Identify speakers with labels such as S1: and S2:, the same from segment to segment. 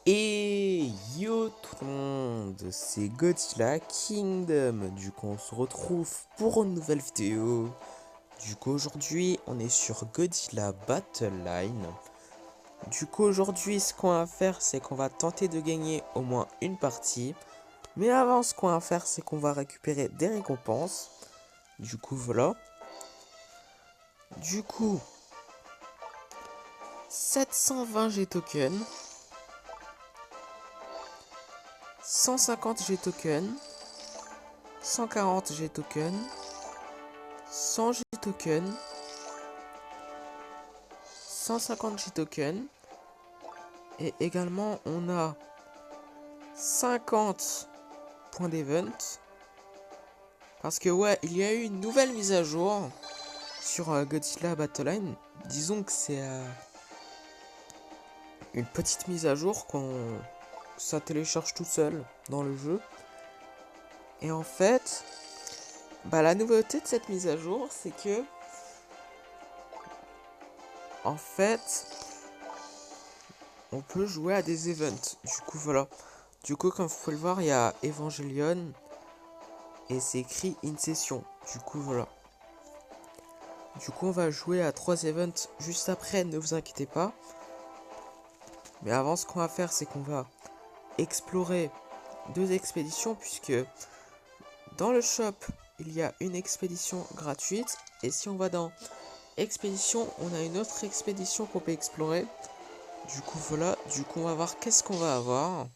S1: Et yo tout le monde, c'est Godzilla Kingdom. Du coup, on se retrouve pour une nouvelle vidéo. Du coup, aujourd'hui, on est sur Godzilla Battle Line. Du coup, aujourd'hui, ce qu'on va faire, c'est qu'on va tenter de gagner au moins une partie. Mais avant, ce qu'on va faire, c'est qu'on va récupérer des récompenses. Du coup, voilà. Du coup, 720 G tokens, 150 G tokens, 140 G tokens, 100 G tokens, 150 G tokens, et également on a 50 points d'event, parce que ouais, il y a eu une nouvelle mise à jour sur Godzilla Battle Line. Disons que c'est une petite mise à jour qu'on ça télécharge tout seul dans le jeu. Et en fait, la nouveauté de cette mise à jour, c'est que en fait, on peut jouer à des events. Du coup, voilà. Du coup, comme vous pouvez le voir, il y a Evangelion et c'est écrit in session. Du coup, voilà. Du coup, on va jouer à 3 events juste après, ne vous inquiétez pas. Mais avant, ce qu'on va faire, c'est qu'on va explorer 2 expéditions, puisque dans le shop, il y a une expédition gratuite. Et si on va dans expédition, on a une autre expédition qu'on peut explorer. Du coup, voilà. Du coup, on va voir qu'est-ce qu'on va avoir.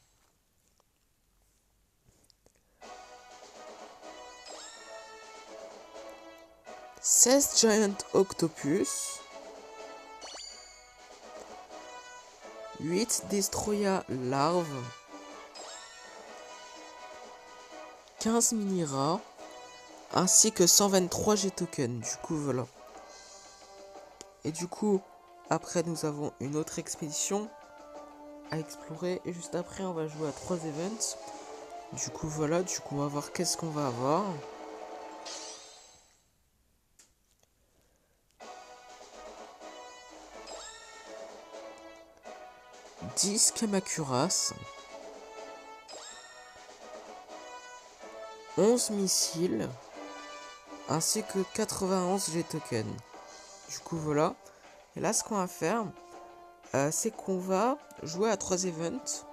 S1: « 16 Giant Octopus, 8 Destroya Larves, 15 mini-rats, ainsi que 123 G-tokens. Du coup, voilà. Et du coup, après, nous avons une autre expédition à explorer. Et juste après, on va jouer à 3 events. Du coup, voilà. Du coup, on va voir qu'est-ce qu'on va avoir. « 10 Kamacuras, 11 missiles, ainsi que 91 G-tokens. Du coup, voilà. Et là, ce qu'on va faire, c'est qu'on va jouer à 3 events.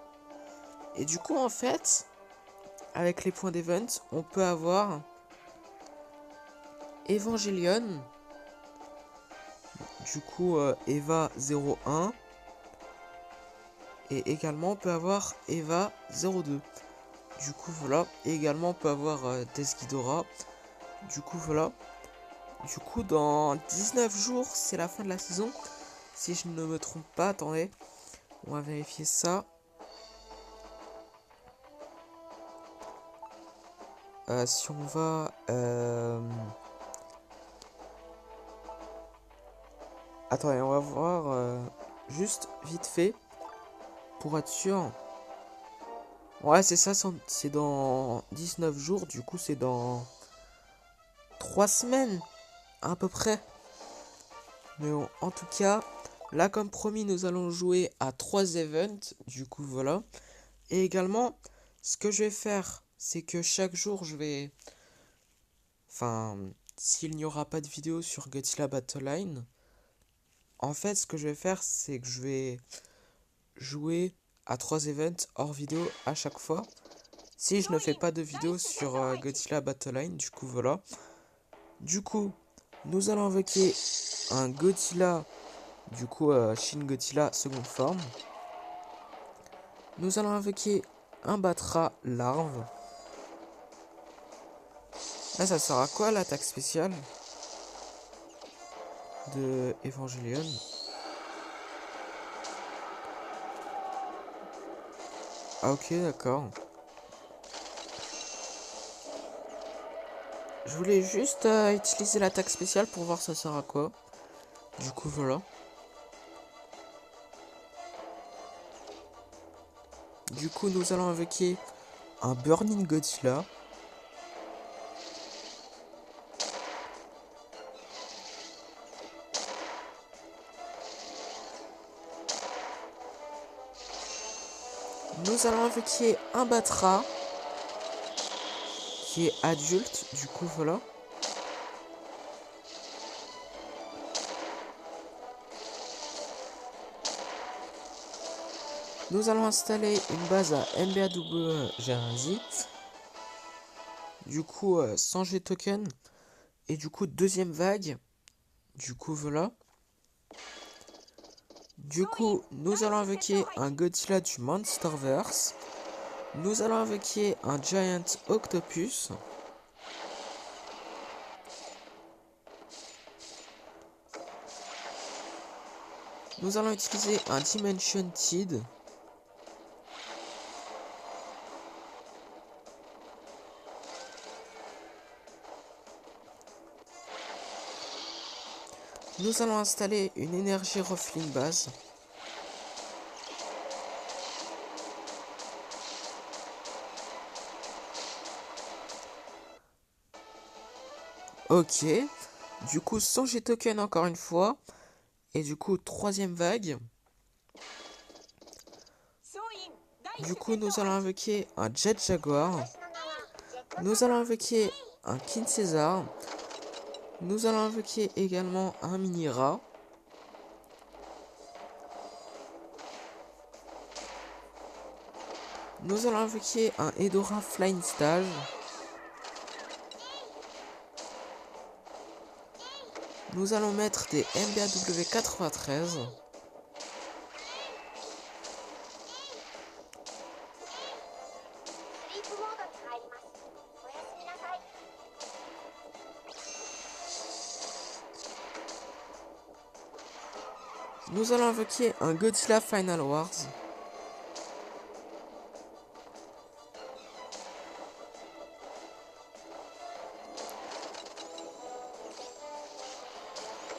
S1: Et du coup, en fait, avec les points d'event, on peut avoir Evangelion. Du coup, Eva 01. Et également, on peut avoir Eva 02. Du coup, voilà. Et également, on peut avoir Desghidorah. Du coup, voilà. Du coup, dans 19 jours, c'est la fin de la saison. Si je ne me trompe pas, attendez. On va vérifier ça. Si on va... Attendez, on va voir juste vite fait. Pour être sûr. Ouais, c'est ça, c'est dans 19 jours. Du coup, c'est dans 3 semaines, à peu près. Mais bon, en tout cas, là, comme promis, nous allons jouer à 3 events. Du coup, voilà. Et également, ce que je vais faire, c'est que chaque jour, je vais... Enfin, s'il n'y aura pas de vidéo sur Godzilla Battle Line, en fait, ce que je vais faire, c'est que je vais jouer à 3 events hors vidéo à chaque fois. Si je ne fais pas de vidéo sur Godzilla Battle Line, du coup, voilà. Du coup, nous allons invoquer un Godzilla, du coup, Shin Godzilla seconde forme. Nous allons invoquer un Batra larve. Là, ça sert à quoi l'attaque spéciale de Evangelion? Ah, ok, d'accord. Je voulais juste utiliser l'attaque spéciale pour voir ça sert à quoi. Du coup, voilà. Du coup, nous allons invoquer un Burning Godzilla. Nous allons invoquer un Batra qui est adulte, du coup voilà. Nous allons installer une base à MBAW G1Z. Du coup, sans G-token. Et du coup, deuxième vague. Du coup, voilà. Du coup, nous allons invoquer un Godzilla du Monsterverse. Nous allons invoquer un Giant Octopus. Nous allons utiliser un Dimension Tid. Nous allons installer une énergie Ruffling base. Ok. Du coup, sans G-token encore une fois. Et du coup, troisième vague. Du coup, nous allons invoquer un Jet Jaguar. Nous allons invoquer un King César. Nous allons invoquer également un Mini-Rat. Nous allons invoquer un Hedora Flying Stage. Nous allons mettre des MBAW 93. Nous allons invoquer un Godzilla Final Wars.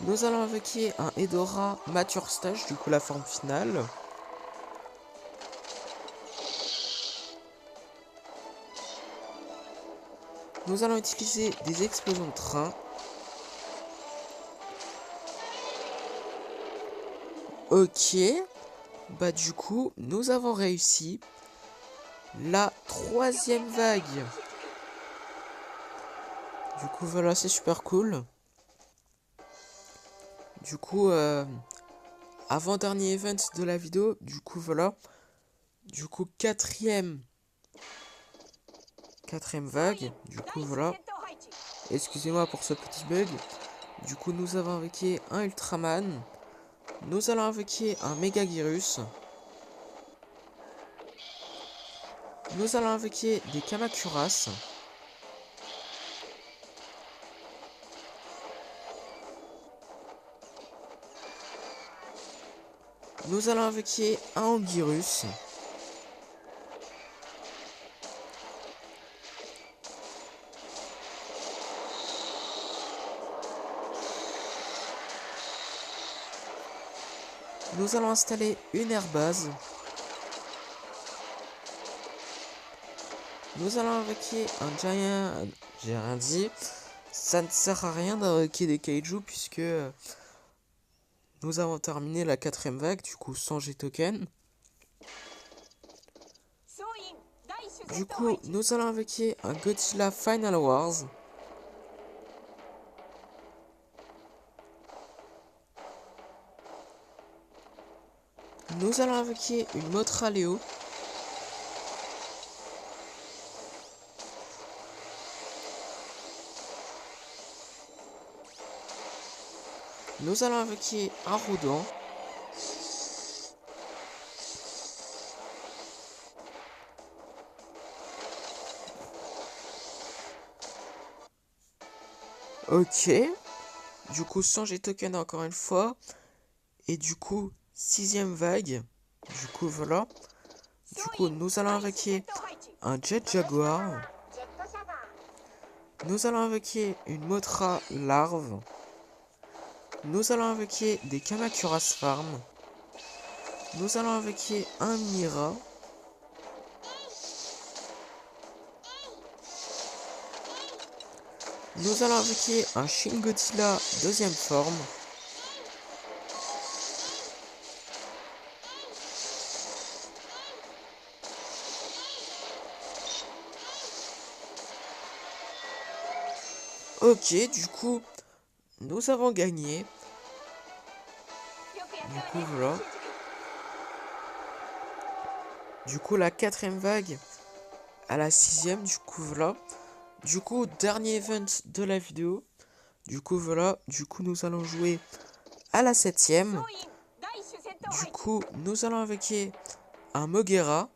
S1: Nous allons invoquer un Hedora Mature Stage, du coup la forme finale. Nous allons utiliser des explosions de train. Ok. Bah du coup, nous avons réussi la troisième vague. Du coup, voilà, c'est super cool. Du coup, avant-dernier event de la vidéo. Du coup, voilà. Du coup, quatrième vague. Du coup, voilà. Excusez-moi pour ce petit bug. Du coup, nous avons invoqué un Ultraman. Nous allons invoquer un Megagirus. Nous allons invoquer des Kamacuras. Nous allons invoquer un Angirus. Nous allons installer une airbase. Nous allons invoquer un Giant... J'ai rien dit. Ça ne sert à rien d'invoquer des kaiju puisque nous avons terminé la quatrième vague, du coup sans G-token. Du coup, nous allons invoquer un Godzilla Final Wars. Nous allons invoquer une Mothra Leo. Nous allons invoquer un Rodent. Ok. Du coup, sans G-token encore une fois. Et du coup, sixième vague. Du coup, voilà. Du coup, nous allons invoquer un Jet Jaguar. Nous allons invoquer une Mothra Larve. Nous allons invoquer des Kamacuras Farm. Nous allons invoquer un Mira. Nous allons invoquer un Shin Godzilla deuxième forme. Ok, du coup, nous avons gagné. Du coup, voilà. Du coup, la 4ème vague à la 6ème. Du coup, voilà. Du coup, dernier event de la vidéo. Du coup, voilà. Du coup, nous allons jouer à la 7ème. Du coup, nous allons invoquer un Mogera.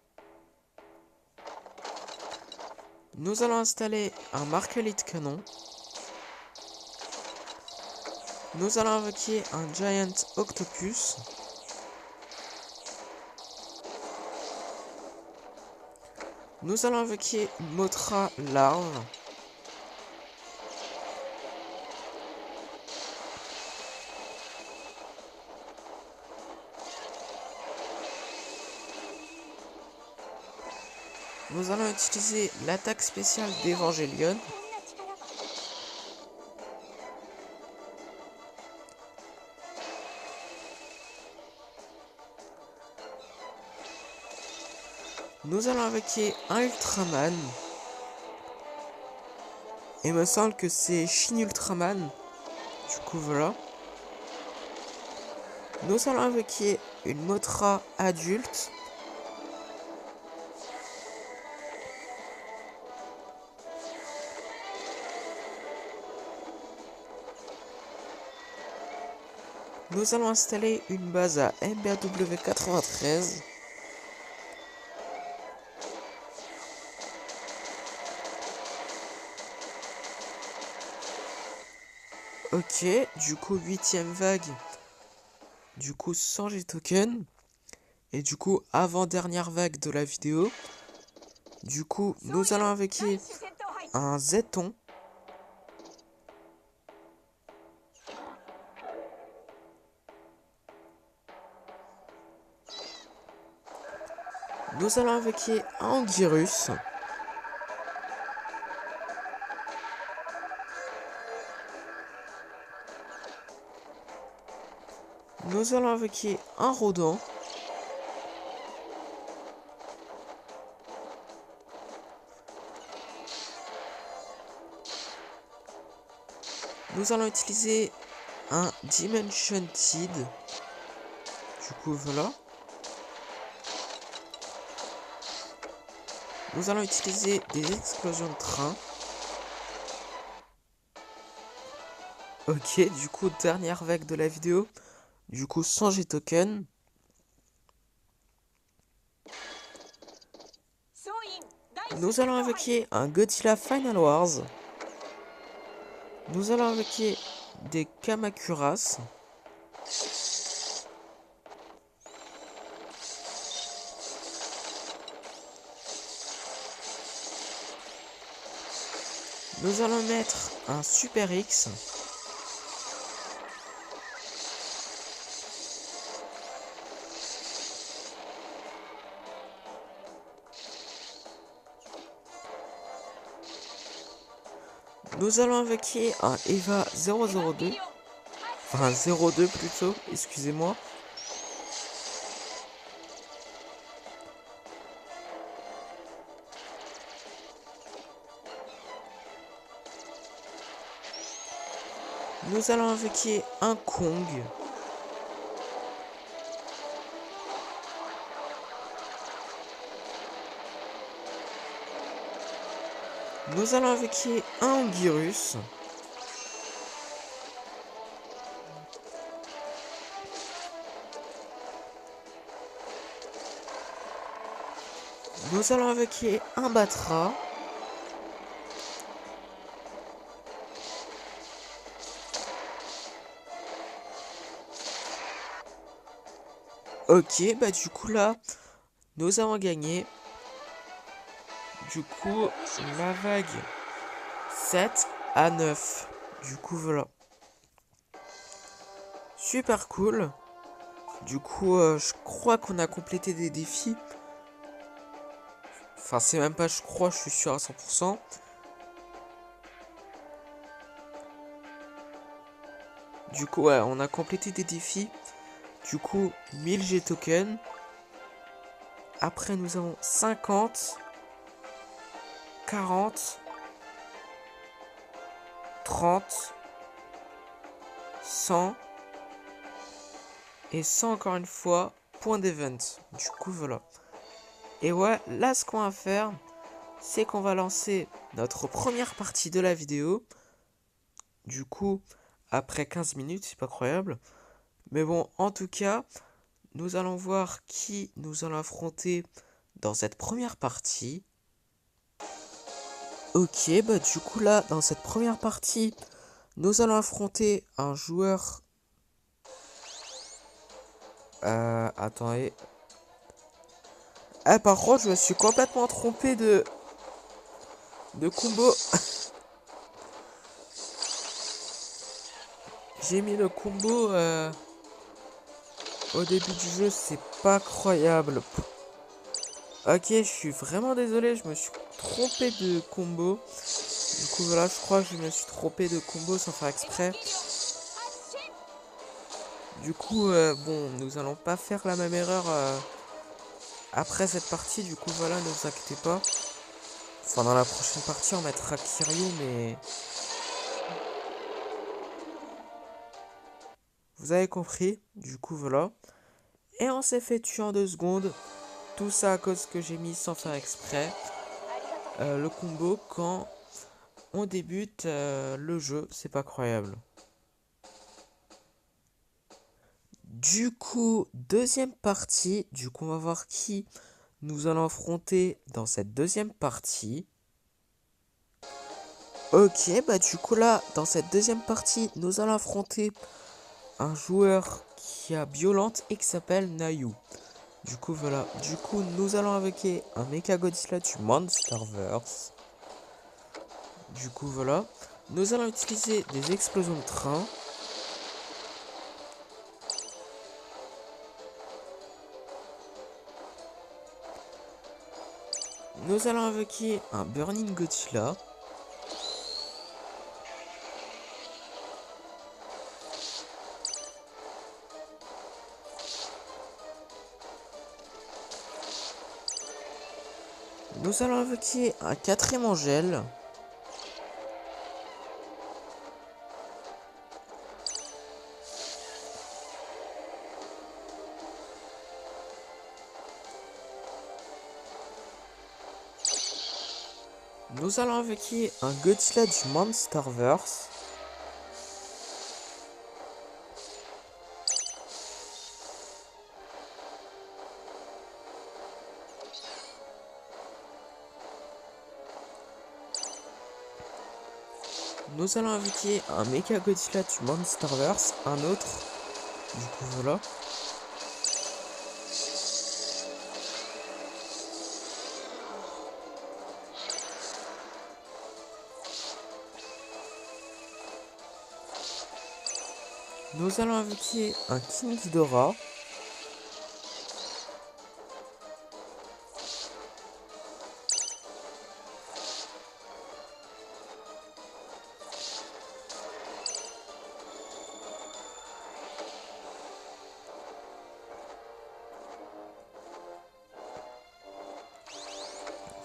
S1: Nous allons installer un Markalite Canon. Nous allons invoquer un Giant Octopus. Nous allons invoquer une Mothra Larve. Nous allons utiliser l'attaque spéciale d'Evangelion. Nous allons invoquer un Ultraman. Il me semble que c'est Shin Ultraman. Du coup, voilà. Nous allons invoquer une Mothra adulte. Nous allons installer une base à MBAW 93. Ok, du coup 8ème vague. Du coup sans G-Token. Et du coup avant-dernière vague de la vidéo. Du coup nous allons invoquer un Zeton. Nous allons invoquer un Anguirus. Nous allons invoquer un Rodent. Nous allons utiliser un Dimension Seed. Du coup voilà. Nous allons utiliser des explosions de train. Ok, du coup dernière vague de la vidéo. Du coup sans G-Token. Nous allons invoquer un Godzilla Final Wars. Nous allons invoquer des Kamakuras. Nous allons mettre un Super X. Nous allons invoquer un Eva 002. Enfin 02 plutôt, excusez-moi. Nous allons invoquer un Kong. Nous allons invoquer un Anguirus. Nous allons invoquer un Batra. Ok, bah du coup là, nous avons gagné. Du coup, la vague 7 à 9. Du coup, voilà. Super cool. Du coup, je crois qu'on a complété des défis. Enfin, c'est même pas je crois, je suis sûr à 100%. Du coup, ouais, on a complété des défis. Du coup, 1000 G-Tokens. Après, nous avons 50, 40, 30, 100 et 100 encore une fois, point d'event. Du coup, voilà. Et ouais, là, ce qu'on va faire, c'est qu'on va lancer notre première partie de la vidéo. Du coup, après 15 minutes, c'est pas croyable. Mais bon, en tout cas, nous allons voir qui nous allons affronter dans cette première partie. Ok, bah du coup là, dans cette première partie, nous allons affronter un joueur... attendez. Ah, par contre, je me suis complètement trompé de combo. J'ai mis le combo au début du jeu, c'est pas croyable. Ok, je suis vraiment désolé, je me suis trompé de combo. Du coup, voilà, je crois que je me suis trompé de combo sans faire exprès. Du coup, bon, nous allons pas faire la même erreur après cette partie. Du coup, voilà, ne vous inquiétez pas. Enfin, dans la prochaine partie, on mettra Kiryu, mais... Vous avez compris. Du coup, voilà. Et on s'est fait tuer en 2 secondes. Tout ça à cause que j'ai mis sans faire exprès. Le combo quand on débute le jeu. C'est pas croyable. Du coup, deuxième partie. Du coup, on va voir qui nous allons affronter dans cette deuxième partie. Ok, bah du coup là, dans cette deuxième partie, nous allons affronter un joueur qui a Violente et qui s'appelle Nayu. Du coup, voilà. Du coup, nous allons invoquer un Mecha Godzilla du Monsterverse. Du coup, voilà. Nous allons utiliser des explosions de train. Nous allons invoquer un Burning Godzilla. Nous allons invoquer un 4ème Angel. Nous allons invoquer un Godzilla du Monsterverse. Nous allons invoquer un Mecha Godzilla du Monsterverse, un autre. Du coup, voilà. Nous allons invoquer un King Ghidorah.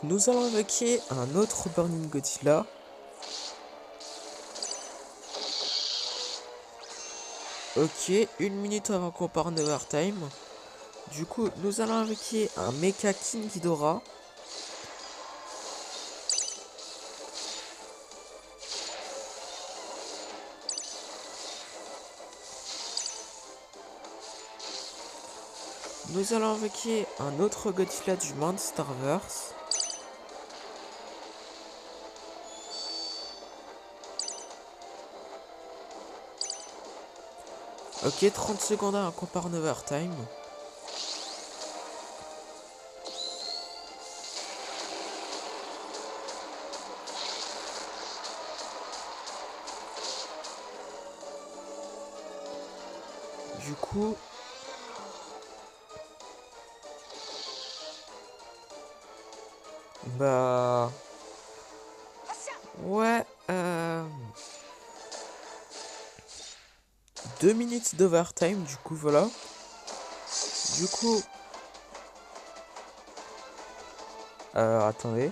S1: Nous allons invoquer un autre Burning Godzilla. Ok, 1 minute avant qu'on part en overtime. Du coup, nous allons invoquer un Mecha King Ghidorah. Nous allons invoquer un autre Godzilla du Monsterverse. Ok, 30 secondes avant qu'on part en overtime. Du coup... Bah... Ouais, 2 minutes d'overtime, du coup, voilà. Du coup... attendez.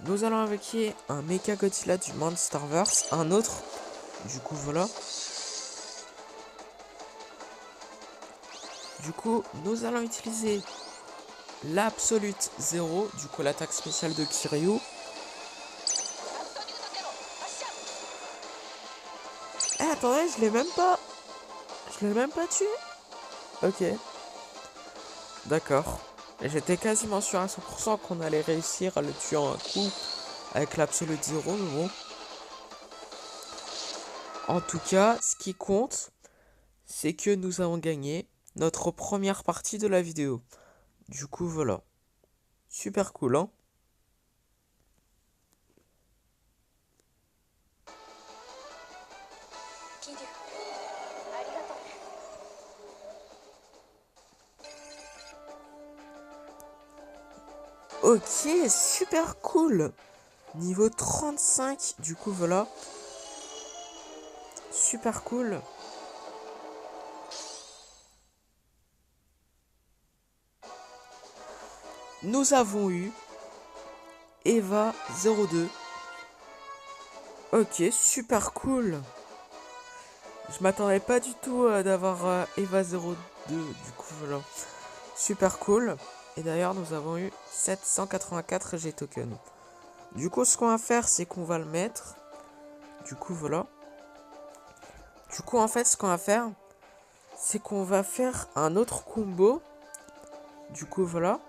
S1: nous allons invoquer un Mecha Godzilla du Monsterverse, un autre. Du coup, voilà. Du coup, nous allons utiliser l'Absolute Zero, du coup l'attaque spéciale de Kiryu. Eh, attendez, je l'ai même pas... Je l'ai même pas tué. Ok. D'accord. J'étais quasiment sûr à 100% qu'on allait réussir à le tuer en un coup avec l'Absolute Zero, mais bon. En tout cas, ce qui compte, c'est que nous avons gagné notre première partie de la vidéo. Du coup, voilà. Super cool, hein? Ok, super cool. Niveau 35, du coup, voilà. Super cool. Nous avons eu Eva 02. Ok, super cool. Je m'attendais pas du tout d'avoir Eva 02. Du coup, voilà. Super cool. Et d'ailleurs, nous avons eu 784 G tokens. Du coup, ce qu'on va faire, c'est qu'on va le mettre. Du coup, voilà. Du coup, en fait, ce qu'on va faire, c'est qu'on va faire un autre combo. Du coup, voilà.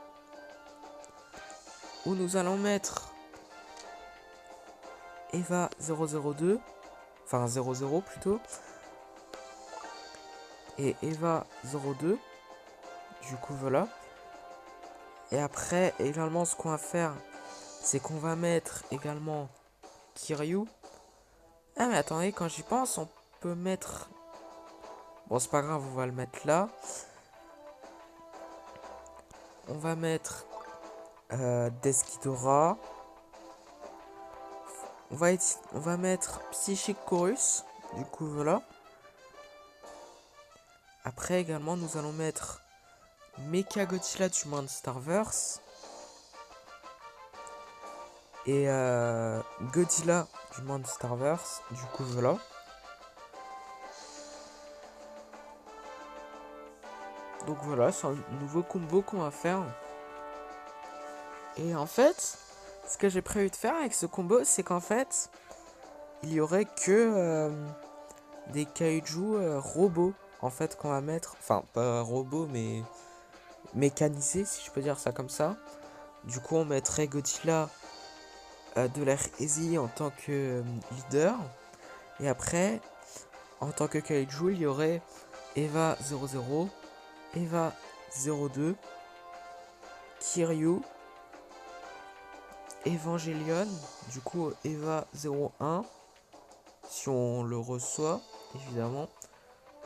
S1: Où nous allons mettre Eva 002. Enfin, 00 plutôt. Et Eva 02. Du coup, voilà. Et après, également, ce qu'on va faire, c'est qu'on va mettre également Kiryu. Ah, mais attendez, quand j'y pense, on peut mettre... Bon, c'est pas grave, on va le mettre là. On va mettre Deskidora. On va mettre Psychic Chorus. Du coup, voilà. Après, également, nous allons mettre Mecha Godzilla du Monsterverse. Et Godzilla du Monsterverse. Du coup, voilà. Donc voilà, c'est un nouveau combo qu'on va faire. Et en fait, ce que j'ai prévu de faire avec ce combo, c'est qu'en fait, il y aurait que des kaiju robots, en fait, qu'on va mettre. Enfin, pas robots, mais mécanisés, si je peux dire ça comme ça. Du coup, on mettrait Godzilla de l'ère Easy en tant que leader. Et après, en tant que kaiju, il y aurait Eva 00, Eva 02, Kiryu, Evangelion, du coup Eva 01, si on le reçoit, évidemment.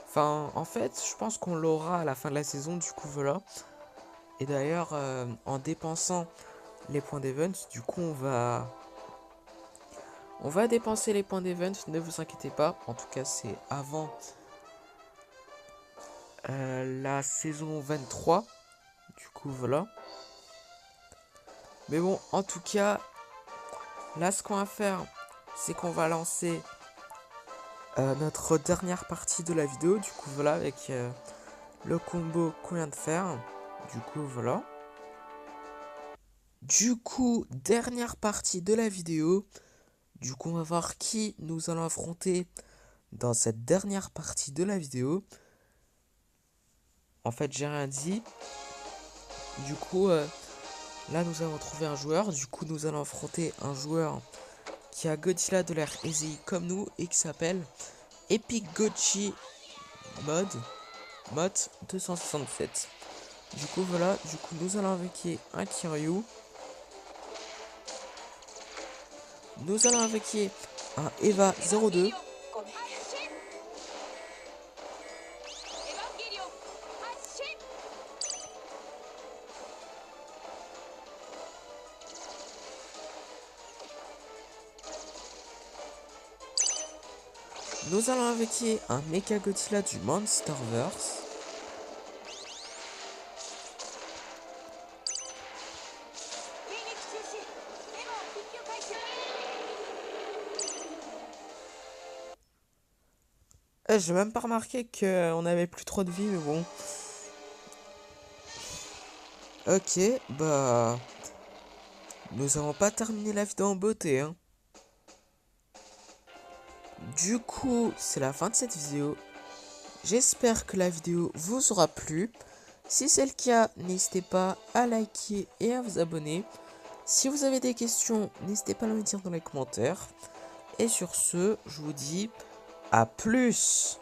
S1: Enfin, en fait, je pense qu'on l'aura à la fin de la saison, du coup, voilà. Et d'ailleurs, en dépensant les points d'event, du coup, on va dépenser les points d'event, ne vous inquiétez pas. En tout cas, c'est avant la saison 23. Du coup, voilà. Mais bon, en tout cas, là, ce qu'on va faire, c'est qu'on va lancer notre dernière partie de la vidéo. Du coup, voilà, avec le combo qu'on vient de faire. Du coup, voilà. Du coup, dernière partie de la vidéo. Du coup, on va voir qui nous allons affronter dans cette dernière partie de la vidéo. En fait, j'ai rien dit. Du coup, là, nous avons trouvé un joueur. Du coup, nous allons affronter un joueur qui a Godzilla de l'ère Easy comme nous et qui s'appelle Epic Gochi Mod 267. Du coup, voilà. Du coup, nous allons invoquer un Kiryu. Nous allons invoquer un Eva 02. Nous allons invoquer un Mecha Godzilla du Monsterverse. J'ai même pas remarqué qu'on avait plus trop de vie, mais bon. Ok, bah... Nous avons pas terminé la vidéo en beauté, hein. Du coup, c'est la fin de cette vidéo. J'espère que la vidéo vous aura plu. Si c'est le cas, n'hésitez pas à liker et à vous abonner. Si vous avez des questions, n'hésitez pas à me dire dans les commentaires. Et sur ce, je vous dis à plus.